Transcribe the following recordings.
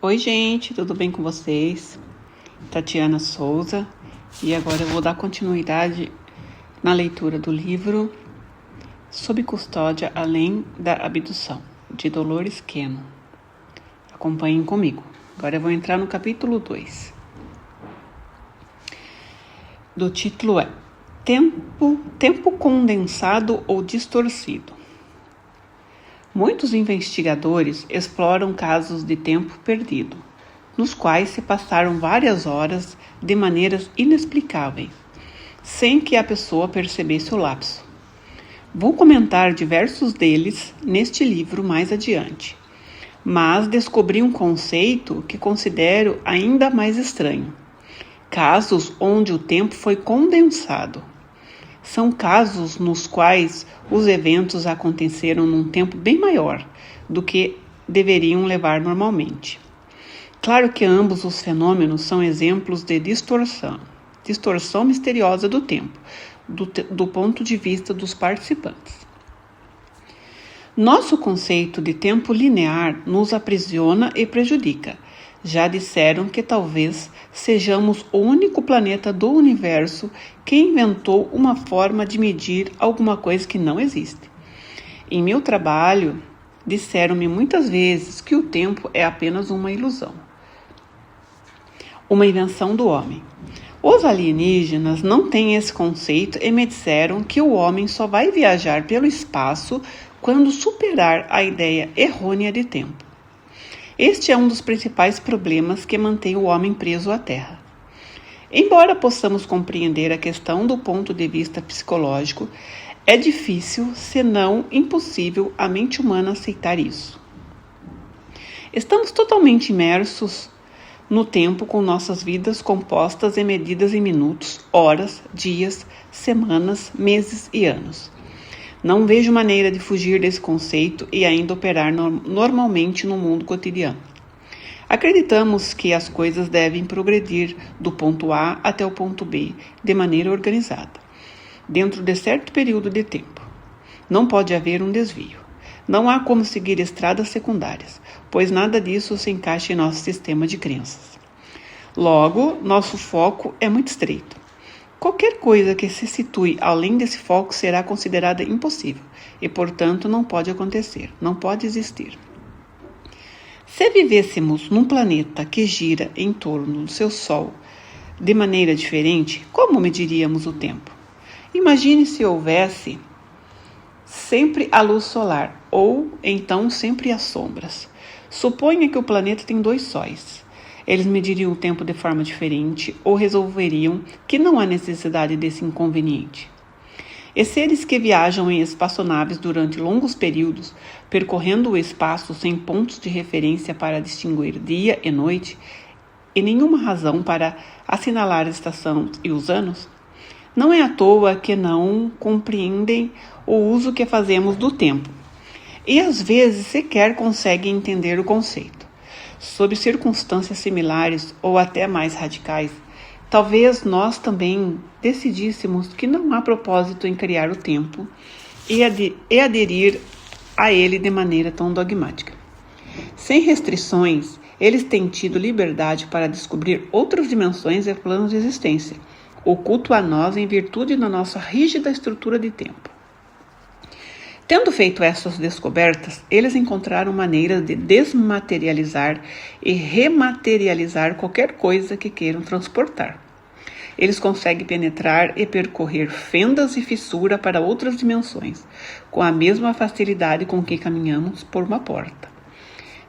Oi, gente, tudo bem com vocês? Tatiana Souza, e agora eu vou dar continuidade na leitura do livro Sob Custódia Além da Abdução, de Dolores Cannon. Acompanhem comigo. Agora eu vou entrar no capítulo 2. Do título é Tempo condensado ou distorcido. Muitos investigadores exploram casos de tempo perdido, nos quais se passaram várias horas de maneiras inexplicáveis, sem que a pessoa percebesse o lapso. Vou comentar diversos deles neste livro mais adiante, mas descobri um conceito que considero ainda mais estranho: casos onde o tempo foi condensado. São casos nos quais os eventos aconteceram num tempo bem maior do que deveriam levar normalmente. Claro que ambos os fenômenos são exemplos de distorção misteriosa do tempo, do ponto de vista dos participantes. Nosso conceito de tempo linear nos aprisiona e prejudica. Já disseram que talvez sejamos o único planeta do universo que inventou uma forma de medir alguma coisa que não existe. Em meu trabalho, disseram-me muitas vezes que o tempo é apenas uma ilusão, uma invenção do homem. Os alienígenas não têm esse conceito e me disseram que o homem só vai viajar pelo espaço quando superar a ideia errônea de tempo. Este é um dos principais problemas que mantém o homem preso à Terra. Embora possamos compreender a questão do ponto de vista psicológico, é difícil, se não impossível, a mente humana aceitar isso. Estamos totalmente imersos no tempo com nossas vidas compostas e medidas em minutos, horas, dias, semanas, meses e anos. Não vejo maneira de fugir desse conceito e ainda operar normalmente no mundo cotidiano. Acreditamos que as coisas devem progredir do ponto A até o ponto B de maneira organizada, dentro de certo período de tempo. Não pode haver um desvio. Não há como seguir estradas secundárias, pois nada disso se encaixa em nosso sistema de crenças. Logo, nosso foco é muito estreito. Qualquer coisa que se situe além desse foco será considerada impossível e, portanto, não pode acontecer, não pode existir. Se vivêssemos num planeta que gira em torno do seu Sol de maneira diferente, como mediríamos o tempo? Imagine se houvesse sempre a luz solar ou, então, sempre as sombras. Suponha que o planeta tem 2 sóis. Eles mediriam o tempo de forma diferente ou resolveriam que não há necessidade desse inconveniente. E seres que viajam em espaçonaves durante longos períodos, percorrendo o espaço sem pontos de referência para distinguir dia e noite, e nenhuma razão para assinalar a estação e os anos, não é à toa que não compreendem o uso que fazemos do tempo, e às vezes sequer conseguem entender o conceito. Sob circunstâncias similares ou até mais radicais, talvez nós também decidíssemos que não há propósito em criar o tempo e aderir a ele de maneira tão dogmática. Sem restrições, eles têm tido liberdade para descobrir outras dimensões e planos de existência, oculto a nós em virtude da nossa rígida estrutura de tempo. Tendo feito essas descobertas, eles encontraram maneiras de desmaterializar e rematerializar qualquer coisa que queiram transportar. Eles conseguem penetrar e percorrer fendas e fissura para outras dimensões, com a mesma facilidade com que caminhamos por uma porta.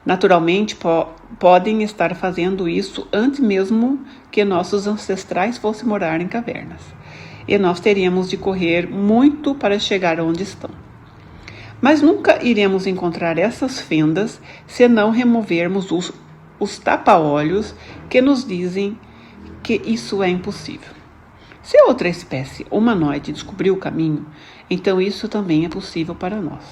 Naturalmente, podem estar fazendo isso antes mesmo que nossos ancestrais fossem morar em cavernas, e nós teríamos de correr muito para chegar onde estão. Mas nunca iremos encontrar essas fendas se não removermos os tapa-olhos que nos dizem que isso é impossível. Se outra espécie humanoide descobriu o caminho, então isso também é possível para nós.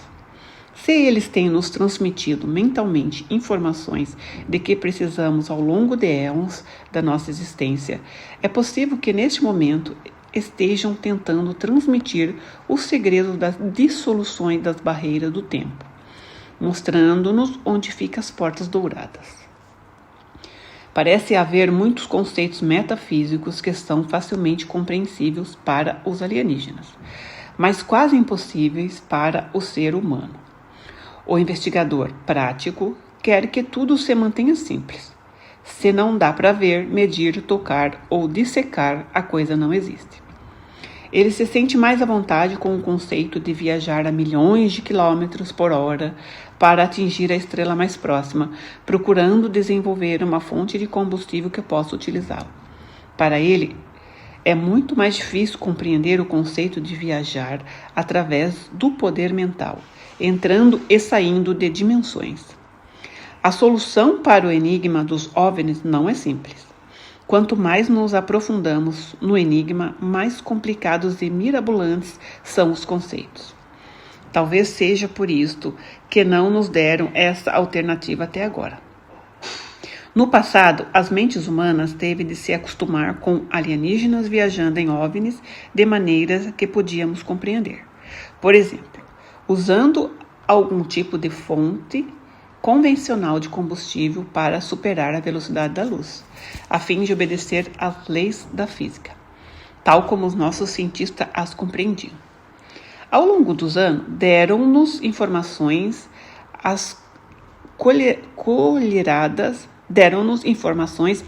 Se eles têm nos transmitido mentalmente informações de que precisamos ao longo de éons da nossa existência, é possível que neste momento estejam tentando transmitir o segredo das dissoluções das barreiras do tempo, mostrando-nos onde ficam as portas douradas. Parece haver muitos conceitos metafísicos que são facilmente compreensíveis para os alienígenas, mas quase impossíveis para o ser humano. O investigador prático quer que tudo se mantenha simples. Se não dá para ver, medir, tocar ou dissecar, a coisa não existe. Ele se sente mais à vontade com o conceito de viajar a milhões de quilômetros por hora para atingir a estrela mais próxima, procurando desenvolver uma fonte de combustível que possa utilizá-lo. Para ele, é muito mais difícil compreender o conceito de viajar através do poder mental, entrando e saindo de dimensões. A solução para o enigma dos OVNIs não é simples. Quanto mais nos aprofundamos no enigma, mais complicados e mirabolantes são os conceitos. Talvez seja por isto que não nos deram essa alternativa até agora. No passado, as mentes humanas teve de se acostumar com alienígenas viajando em OVNIs de maneiras que podíamos compreender. Por exemplo, usando algum tipo de fonte convencional de combustível para superar a velocidade da luz, a fim de obedecer às leis da física, tal como os nossos cientistas as compreendiam. Ao longo dos anos, deram-nos informações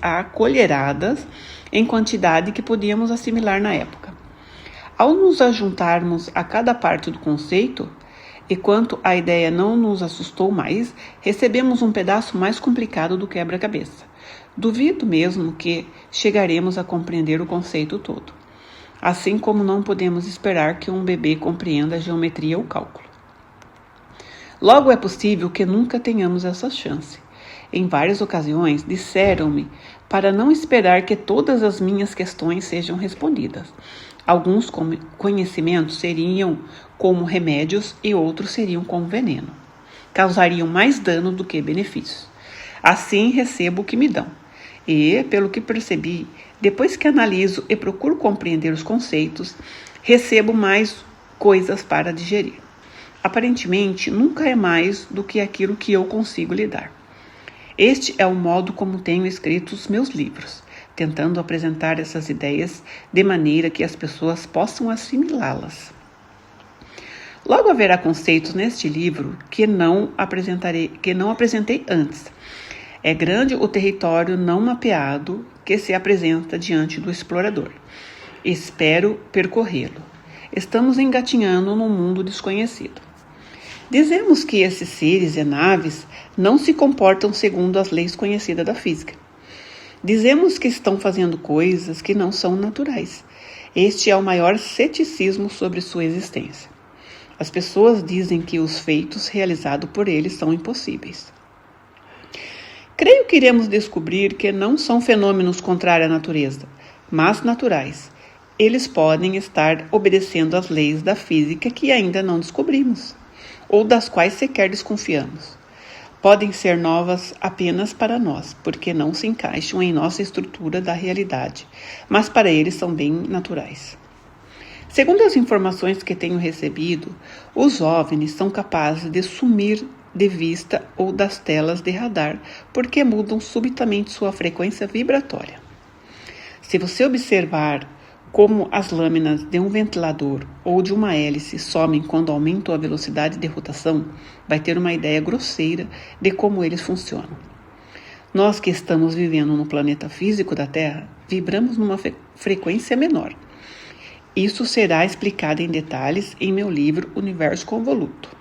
acolheradas em quantidade que podíamos assimilar na época. Ao nos ajuntarmos a cada parte do conceito, e quanto a ideia não nos assustou mais, recebemos um pedaço mais complicado do quebra-cabeça. Duvido mesmo que chegaremos a compreender o conceito todo, assim como não podemos esperar que um bebê compreenda a geometria ou cálculo. Logo, é possível que nunca tenhamos essa chance. Em várias ocasiões, disseram-me para não esperar que todas as minhas questões sejam respondidas. Alguns conhecimentos seriam como remédios e outros seriam como veneno. Causariam mais dano do que benefícios. Assim recebo o que me dão. E, pelo que percebi, depois que analiso e procuro compreender os conceitos, recebo mais coisas para digerir. Aparentemente, nunca é mais do que aquilo que eu consigo lidar. Este é o modo como tenho escrito os meus livros, tentando apresentar essas ideias de maneira que as pessoas possam assimilá-las. Logo haverá conceitos neste livro que não apresentei antes. É grande o território não mapeado que se apresenta diante do explorador. Espero percorrê-lo. Estamos engatinhando num mundo desconhecido. Dizemos que esses seres e naves não se comportam segundo as leis conhecidas da física. Dizemos que estão fazendo coisas que não são naturais. Este é o maior ceticismo sobre sua existência. As pessoas dizem que os feitos realizados por eles são impossíveis. Creio que iremos descobrir que não são fenômenos contrários à natureza, mas naturais. Eles podem estar obedecendo às leis da física que ainda não descobrimos, ou das quais sequer desconfiamos. Podem ser novas apenas para nós, porque não se encaixam em nossa estrutura da realidade, mas para eles são bem naturais. Segundo as informações que tenho recebido, os OVNIs são capazes de sumir de vista ou das telas de radar, porque mudam subitamente sua frequência vibratória. Se você observar como as lâminas de um ventilador ou de uma hélice somem quando aumentam a velocidade de rotação, vai ter uma ideia grosseira de como eles funcionam. Nós que estamos vivendo no planeta físico da Terra, vibramos numa frequência menor. Isso será explicado em detalhes em meu livro Universo Convoluto.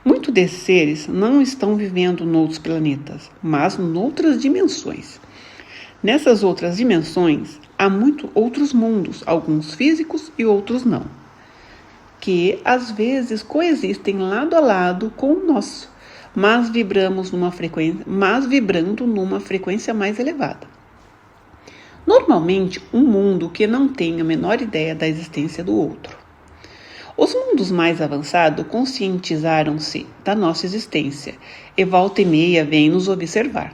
Muitos desses seres não estão vivendo noutros planetas, mas noutras dimensões. Nessas outras dimensões, há muitos outros mundos, alguns físicos e outros não, que às vezes coexistem lado a lado com o nosso, mas vibrando numa frequência mais elevada. Normalmente, um mundo que não tem a menor ideia da existência do outro. Os mundos mais avançados conscientizaram-se da nossa existência e volta e meia vêm nos observar.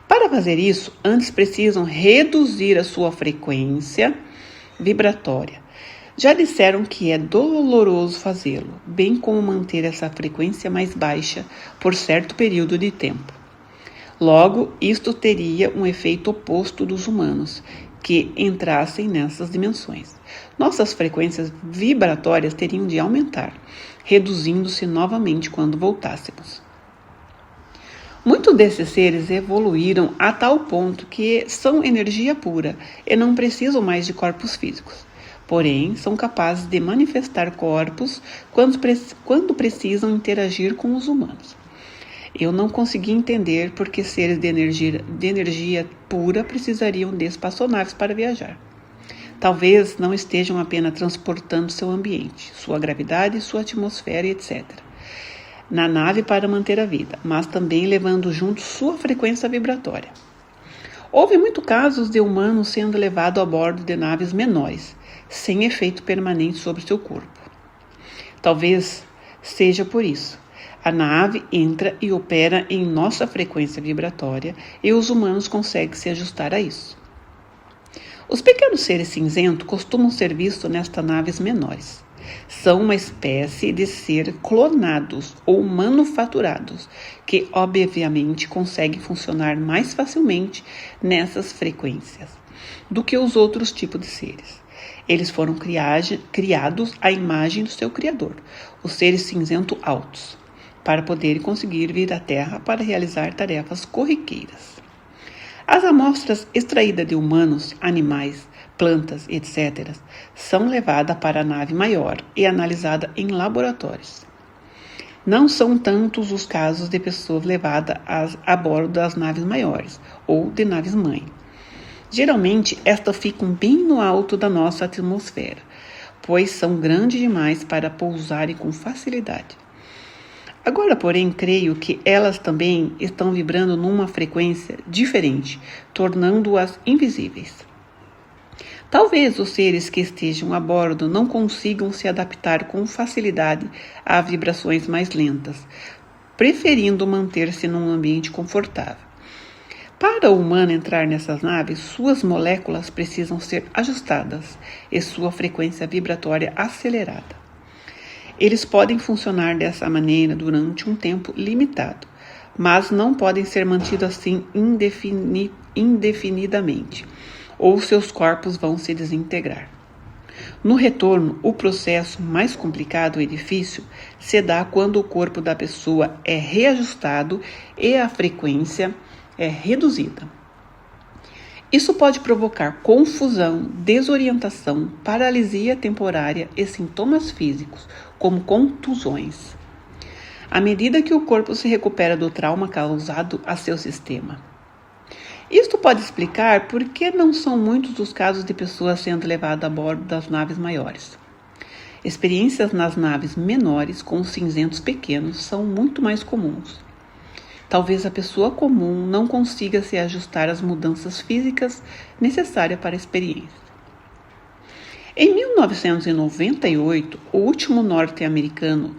Para fazer isso, antes precisam reduzir a sua frequência vibratória. Já disseram que é doloroso fazê-lo, bem como manter essa frequência mais baixa por certo período de tempo. Logo, isto teria um efeito oposto dos humanos, que entrassem nessas dimensões. Nossas frequências vibratórias teriam de aumentar, reduzindo-se novamente quando voltássemos. Muitos desses seres evoluíram a tal ponto que são energia pura e não precisam mais de corpos físicos. Porém, são capazes de manifestar corpos quando precisam interagir com os humanos. Eu não consegui entender por que seres de energia pura precisariam de espaçonaves para viajar. Talvez não estejam apenas transportando seu ambiente, sua gravidade, sua atmosfera, etc., na nave para manter a vida, mas também levando junto sua frequência vibratória. Houve muitos casos de humanos sendo levados a bordo de naves menores, sem efeito permanente sobre seu corpo. Talvez seja por isso. A nave entra e opera em nossa frequência vibratória e os humanos conseguem se ajustar a isso. Os pequenos seres cinzentos costumam ser vistos nestas naves menores. São uma espécie de ser clonados ou manufaturados, que obviamente conseguem funcionar mais facilmente nessas frequências do que os outros tipos de seres. Eles foram criados à imagem do seu criador, os seres cinzentos altos, para poderem conseguir vir à Terra para realizar tarefas corriqueiras. As amostras extraídas de humanos, animais, plantas, etc., são levadas para a nave maior e analisadas em laboratórios. Não são tantos os casos de pessoas levadas a bordo das naves maiores ou de naves-mãe. Geralmente, estas ficam bem no alto da nossa atmosfera, pois são grandes demais para pousarem com facilidade. Agora, porém, creio que elas também estão vibrando numa frequência diferente, tornando-as invisíveis. Talvez os seres que estejam a bordo não consigam se adaptar com facilidade a vibrações mais lentas, preferindo manter-se num ambiente confortável. Para o humano entrar nessas naves, suas moléculas precisam ser ajustadas e sua frequência vibratória acelerada. Eles podem funcionar dessa maneira durante um tempo limitado, mas não podem ser mantidos assim indefinidamente, ou seus corpos vão se desintegrar. No retorno, o processo mais complicado e difícil se dá quando o corpo da pessoa é reajustado e a frequência é reduzida. Isso pode provocar confusão, desorientação, paralisia temporária e sintomas físicos, como contusões, à medida que o corpo se recupera do trauma causado a seu sistema. Isto pode explicar por que não são muitos os casos de pessoas sendo levadas a bordo das naves maiores. Experiências nas naves menores com cinzentos pequenos são muito mais comuns. Talvez a pessoa comum não consiga se ajustar às mudanças físicas necessárias para a experiência. Em 1998, o último norte-americano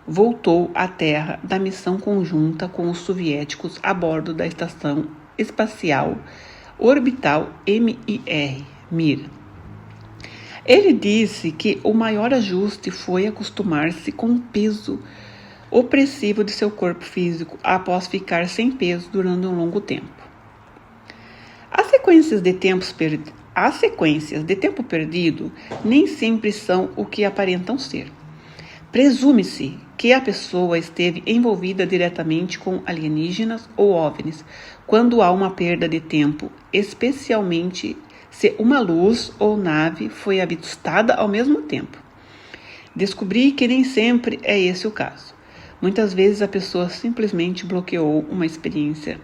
voltou à Terra da missão conjunta com os soviéticos a bordo da Estação Espacial Orbital Mir. Ele disse que o maior ajuste foi acostumar-se com o peso opressivo de seu corpo físico após ficar sem peso durante um longo tempo. As sequências de tempo perdido nem sempre são o que aparentam ser. Presume-se que a pessoa esteve envolvida diretamente com alienígenas ou OVNIs quando há uma perda de tempo, especialmente se uma luz ou nave foi avistada ao mesmo tempo. Descobri que nem sempre é esse o caso. Muitas vezes a pessoa simplesmente bloqueou uma experiência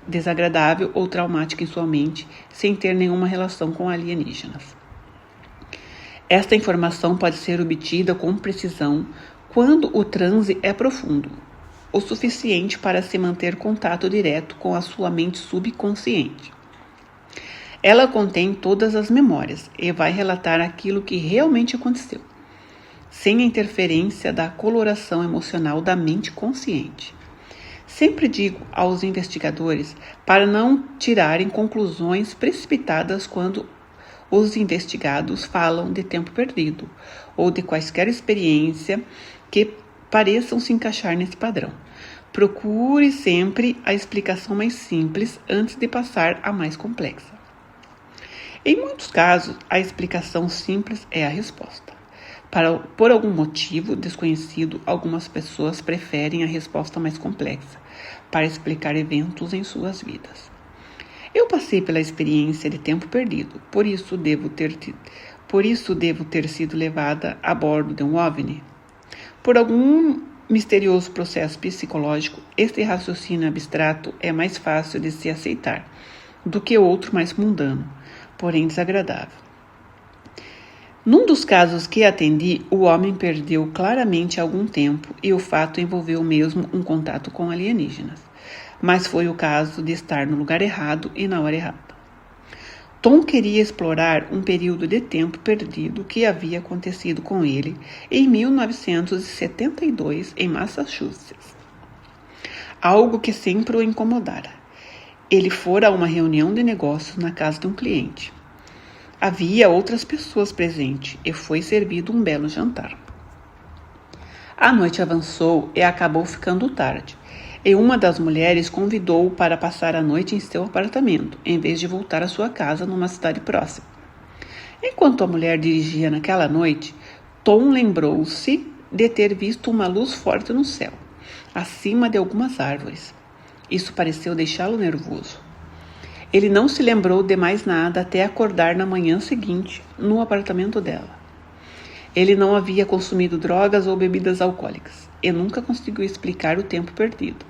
desagradável ou traumática em sua mente, sem ter nenhuma relação com alienígenas. Esta informação pode ser obtida com precisão quando o transe é profundo, o suficiente para se manter contato direto com a sua mente subconsciente. Ela contém todas as memórias e vai relatar aquilo que realmente aconteceu, sem a interferência da coloração emocional da mente consciente. Sempre digo aos investigadores para não tirarem conclusões precipitadas quando os investigados falam de tempo perdido ou de quaisquer experiência que pareçam se encaixar nesse padrão, Procure sempre a explicação mais simples antes de passar a mais complexa. Em muitos casos, a explicação simples é a resposta. Por algum motivo desconhecido, algumas pessoas preferem a resposta mais complexa para explicar eventos em suas vidas. Eu passei pela experiência de tempo perdido, por isso devo ter sido levada a bordo de um OVNI. Por algum misterioso processo psicológico, este raciocínio abstrato é mais fácil de se aceitar do que outro mais mundano, porém desagradável. Num dos casos que atendi, o homem perdeu claramente algum tempo e o fato envolveu mesmo um contato com alienígenas. Mas foi o caso de estar no lugar errado e na hora errada. Tom queria explorar um período de tempo perdido que havia acontecido com ele em 1972 em Massachusetts. Algo que sempre o incomodara. Ele fora a uma reunião de negócios na casa de um cliente. Havia outras pessoas presentes e foi servido um belo jantar. A noite avançou e acabou ficando tarde, e uma das mulheres convidou-o para passar a noite em seu apartamento, em vez de voltar à sua casa numa cidade próxima. Enquanto a mulher dirigia naquela noite, Tom lembrou-se de ter visto uma luz forte no céu, acima de algumas árvores. Isso pareceu deixá-lo nervoso. Ele não se lembrou de mais nada até acordar na manhã seguinte, no apartamento dela. Ele não havia consumido drogas ou bebidas alcoólicas e nunca conseguiu explicar o tempo perdido.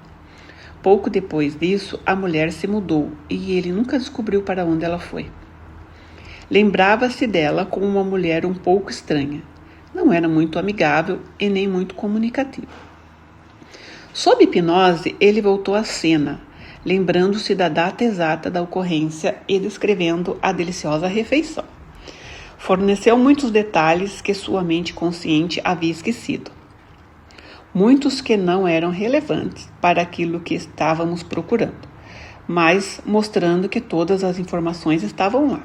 Pouco depois disso, a mulher se mudou e ele nunca descobriu para onde ela foi. Lembrava-se dela como uma mulher um pouco estranha. Não era muito amigável e nem muito comunicativa. Sob hipnose, ele voltou à cena, lembrando-se da data exata da ocorrência e descrevendo a deliciosa refeição. Forneceu muitos detalhes que sua mente consciente havia esquecido. Muitos que não eram relevantes para aquilo que estávamos procurando, mas mostrando que todas as informações estavam lá,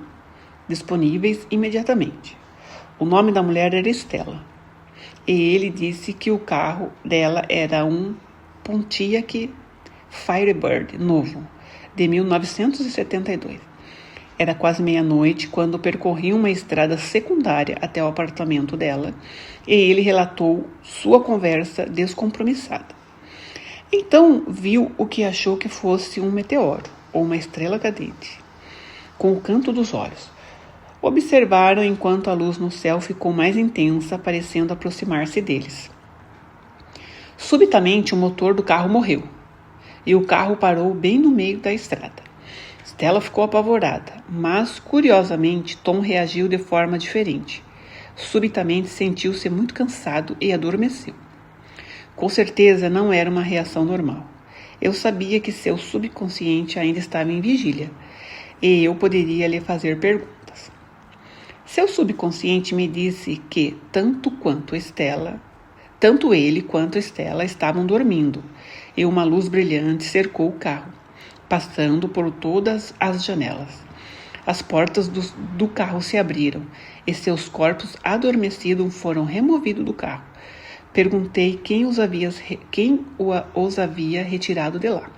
disponíveis imediatamente. O nome da mulher era Stella, e ele disse que o carro dela era um Pontiac Firebird novo, de 1972. Era quase meia-noite quando percorri uma estrada secundária até o apartamento dela e ele relatou sua conversa descompromissada. Então viu o que achou que fosse um meteoro ou uma estrela cadente, com o canto dos olhos. Observaram enquanto a luz no céu ficou mais intensa, parecendo aproximar-se deles. Subitamente o motor do carro morreu e o carro parou bem no meio da estrada. Stella ficou apavorada, mas, curiosamente, Tom reagiu de forma diferente. Subitamente sentiu-se muito cansado e adormeceu. Com certeza não era uma reação normal. Eu sabia que seu subconsciente ainda estava em vigília, e eu poderia lhe fazer perguntas. Seu subconsciente me disse que tanto ele quanto Stella estavam dormindo, e uma luz brilhante cercou o carro, passando por todas as janelas. As portas do carro se abriram e seus corpos adormecidos foram removidos do carro. Perguntei quem os havia retirado de lá.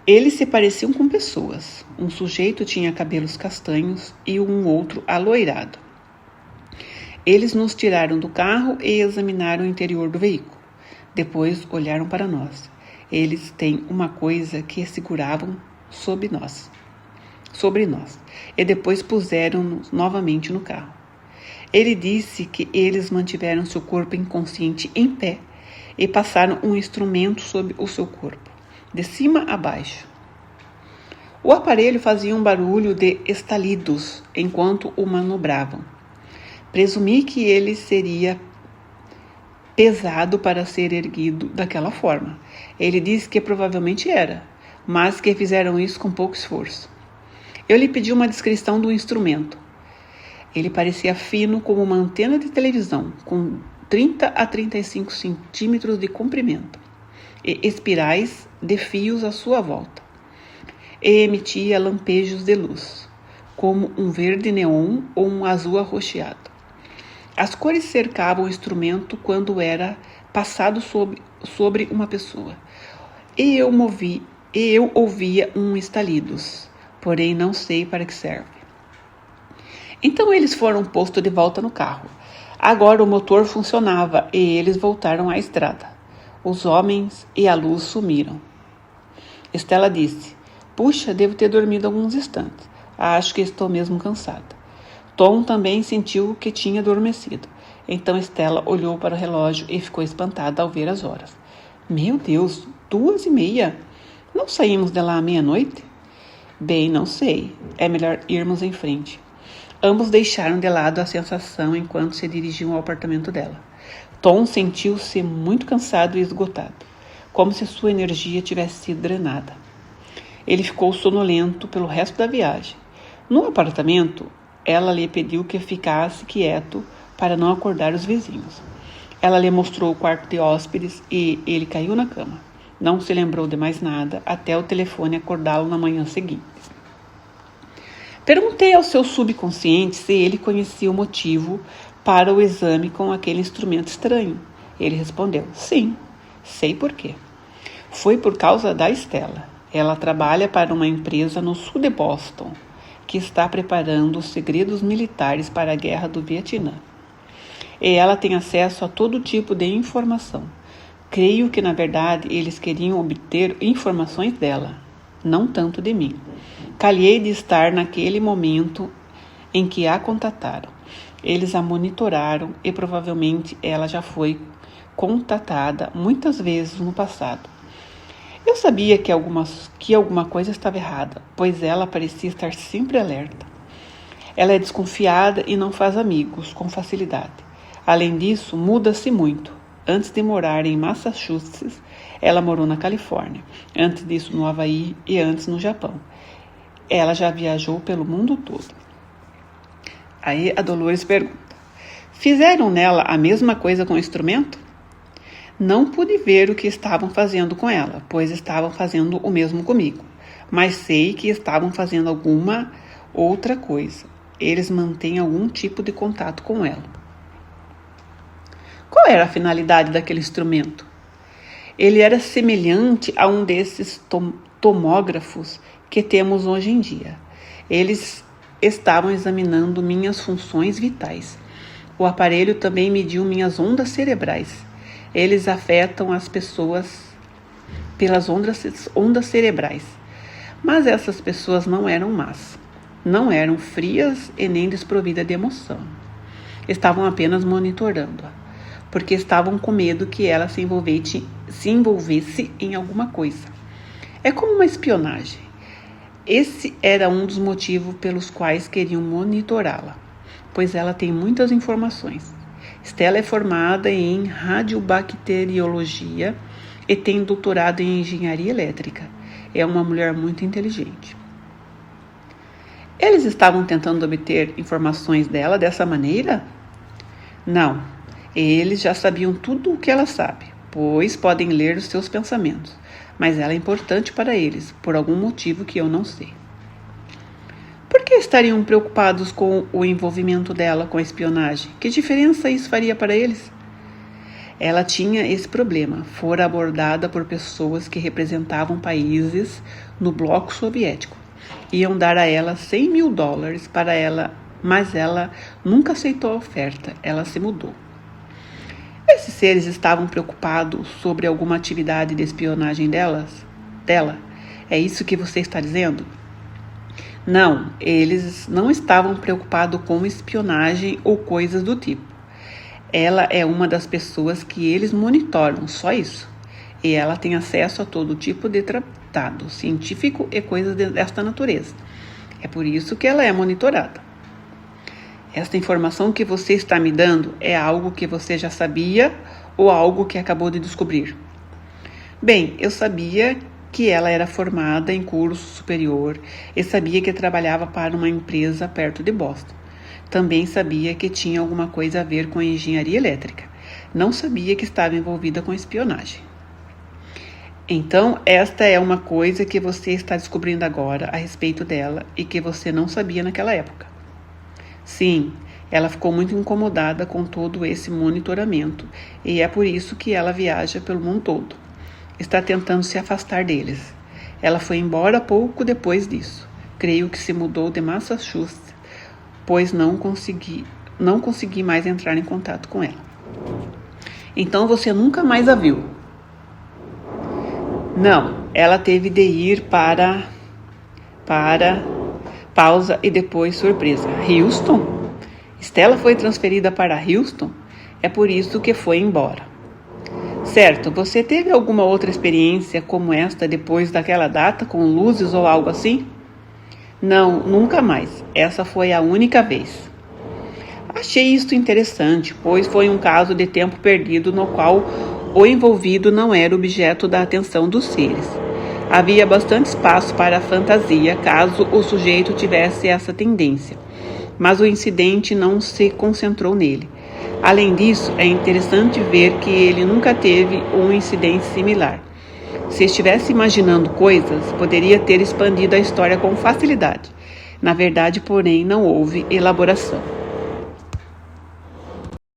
Eles se pareciam com pessoas. Um sujeito tinha cabelos castanhos e um outro aloirado. Eles nos tiraram do carro e examinaram o interior do veículo. Depois olharam para nós. Eles têm uma coisa que seguravam sobre nós, e depois puseram-nos novamente no carro. Ele disse que eles mantiveram seu corpo inconsciente em pé e passaram um instrumento sobre o seu corpo, de cima a baixo. O aparelho fazia um barulho de estalidos enquanto o manobravam. Presumi que ele seria pesado para ser erguido daquela forma. Ele disse que provavelmente era, mas que fizeram isso com pouco esforço. Eu lhe pedi uma descrição do instrumento. Ele parecia fino como uma antena de televisão, com 30 a 35 centímetros de comprimento, e espirais de fios à sua volta. E emitia lampejos de luz, como um verde neon ou um azul arroxeado. As cores cercavam o instrumento quando era passado sobre uma pessoa. E eu ouvia estalidos, porém não sei para que serve. Então eles foram postos de volta no carro. Agora o motor funcionava e eles voltaram à estrada. Os homens e a luz sumiram. Stella disse: puxa, devo ter dormido alguns instantes. Acho que estou mesmo cansada. Tom também sentiu que tinha adormecido. Então Stella olhou para o relógio e ficou espantada ao ver as horas. Meu Deus, 2:30? Não saímos de lá à meia-noite? Bem, não sei. É melhor irmos em frente. Ambos deixaram de lado a sensação enquanto se dirigiam ao apartamento dela. Tom sentiu-se muito cansado e esgotado, como se sua energia tivesse sido drenada. Ele ficou sonolento pelo resto da viagem. No apartamento, ela lhe pediu que ficasse quieto para não acordar os vizinhos. Ela lhe mostrou o quarto de hóspedes e ele caiu na cama. Não se lembrou de mais nada até o telefone acordá-lo na manhã seguinte. Perguntei ao seu subconsciente se ele conhecia o motivo para o exame com aquele instrumento estranho. Ele respondeu: sim, sei por quê. Foi por causa da Stella. Ela trabalha para uma empresa no sul de Boston, que está preparando os segredos militares para a guerra do Vietnã. E ela tem acesso a todo tipo de informação. Creio que, na verdade, eles queriam obter informações dela, não tanto de mim. Calhei de estar naquele momento em que a contataram. Eles a monitoraram e provavelmente ela já foi contatada muitas vezes no passado. Eu sabia que alguma coisa estava errada, pois ela parecia estar sempre alerta. Ela é desconfiada e não faz amigos com facilidade. Além disso, muda-se muito. Antes de morar em Massachusetts, ela morou na Califórnia. Antes disso, no Havaí e antes no Japão. Ela já viajou pelo mundo todo. Aí a Dolores pergunta: fizeram nela a mesma coisa com o instrumento? Não pude ver o que estavam fazendo com ela, pois estavam fazendo o mesmo comigo. Mas sei que estavam fazendo alguma outra coisa. Eles mantêm algum tipo de contato com ela. Qual era a finalidade daquele instrumento? Ele era semelhante a um desses tomógrafos que temos hoje em dia. Eles estavam examinando minhas funções vitais. O aparelho também mediu minhas ondas cerebrais. Eles afetam as pessoas pelas ondas cerebrais. Mas essas pessoas não eram más. Não eram frias e nem desprovidas de emoção. Estavam apenas monitorando-a, porque estavam com medo que ela se envolvesse em alguma coisa. É como uma espionagem. Esse era um dos motivos pelos quais queriam monitorá-la, pois ela tem muitas informações. Stella é formada em radiobacteriologia e tem doutorado em engenharia elétrica. É uma mulher muito inteligente. Eles estavam tentando obter informações dela dessa maneira? Não. Eles já sabiam tudo o que ela sabe, pois podem ler os seus pensamentos. Mas ela é importante para eles, por algum motivo que eu não sei. Por que estariam preocupados com o envolvimento dela com a espionagem? Que diferença isso faria para eles? Ela tinha esse problema. Fora abordada por pessoas que representavam países no bloco soviético. Iam dar a ela $100.000 para ela, mas ela nunca aceitou a oferta. Ela se mudou. Esses seres estavam preocupados sobre alguma atividade de espionagem dela? É isso que você está dizendo? Não, eles não estavam preocupados com espionagem ou coisas do tipo. Ela é uma das pessoas que eles monitoram, só isso. E ela tem acesso a todo tipo de tratado científico e coisas desta natureza. É por isso que ela é monitorada. Esta informação que você está me dando é algo que você já sabia ou algo que acabou de descobrir? Bem, eu sabia que ela era formada em curso superior e sabia que trabalhava para uma empresa perto de Boston. Também sabia que tinha alguma coisa a ver com engenharia elétrica. Não sabia que estava envolvida com espionagem. Então, esta é uma coisa que você está descobrindo agora a respeito dela e que você não sabia naquela época. Sim, Ela ficou muito incomodada com todo esse monitoramento e é por isso que ela viaja pelo mundo todo. Está tentando se afastar deles. Ela foi embora pouco depois disso. Creio que se mudou de Massachusetts, pois não consegui mais entrar em contato com ela. Então você nunca mais a viu? Não, ela teve de ir para pausa e depois surpresa. Houston? Stella foi transferida para Houston? É por isso que foi embora. Certo, você teve alguma outra experiência como esta depois daquela data, com luzes ou algo assim? Não, nunca mais. Essa foi a única vez. Achei isto interessante, pois foi um caso de tempo perdido no qual o envolvido não era objeto da atenção dos seres. Havia bastante espaço para a fantasia, caso o sujeito tivesse essa tendência, mas o incidente não se concentrou nele. Além disso, é interessante ver que ele nunca teve um incidente similar. Se estivesse imaginando coisas, poderia ter expandido a história com facilidade. Na verdade, porém, não houve elaboração.